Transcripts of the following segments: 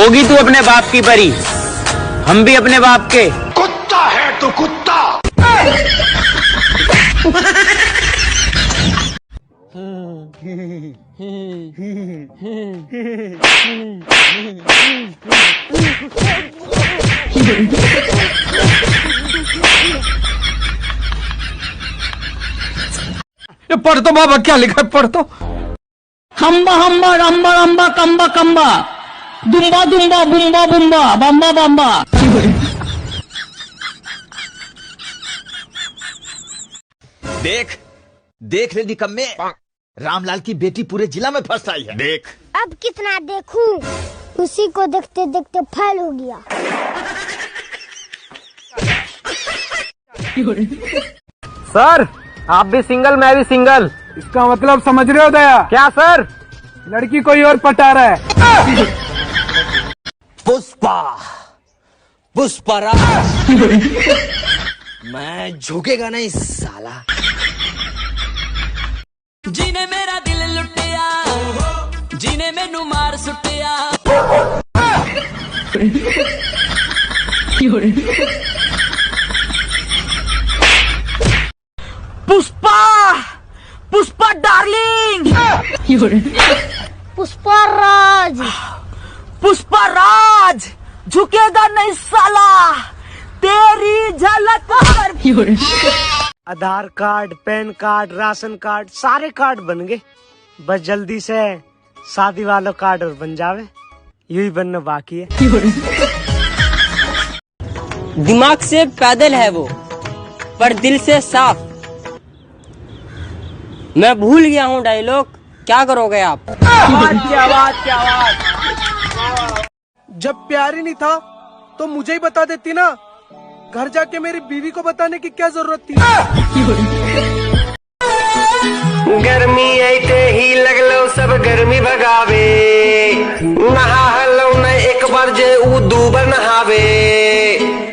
होगी तू अपने बाप की परी, हम भी अपने बाप के। कुत्ता है तू कुत्ता। ये पढ़ तो बाबा, क्या लिखा है पढ़ तो। हम्बा हम्बा रम्बा रम्बा कम्बा कम्बा दुम्बा दुम्बा बुम्बा बुम्बा बम्बा बम्बा। देख देख रे निकम्मे, रामलाल की बेटी पूरे जिला में फर्स्ट आई है। देख अब कितना देखूं, उसी को देखते देखते फैल हो गया। सर आप भी सिंगल, मैं भी सिंगल। इसका मतलब समझ रहे हो दया? क्या सर? लड़की कोई और पटा रहा है। पुष्पा पुष्परा मैं झुकेगा नहीं साला। जिने मेरा दिल लुटिया, जिने मैनू मार सुटिया। पुष्पा पुष्पा डार्लिंग। पुष्पराज पुष्पा राज झुकेगा नहीं साला, तेरी झलक पर। Aadhaar card, PAN card, ration card, सारे कार्ड बन गए। बस जल्दी से शादी वाला कार्ड और बन जावे, यही बनना बाकी है। दिमाग से पैदल है वो, पर दिल से साफ। मैं भूल गया हूँ डायलॉग, क्या करोगे आप? क्या बात। जब प्यार ही नहीं था तो मुझे ही बता देती ना, घर जाके मेरी बीवी को बताने की क्या जरूरत थी। गर्मी आते ही लगलो सब गर्मी भगावे, नहा लो न एक बार जे ऊ दू बार नहावे।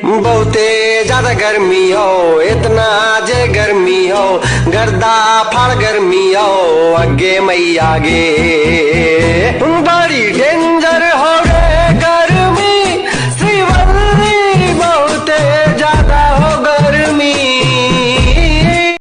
बहुते ज्यादा गर्मी हो, इतना जे गर्मी हो, गर्दा फाड़ गर्मी हो, आगे मैया गे।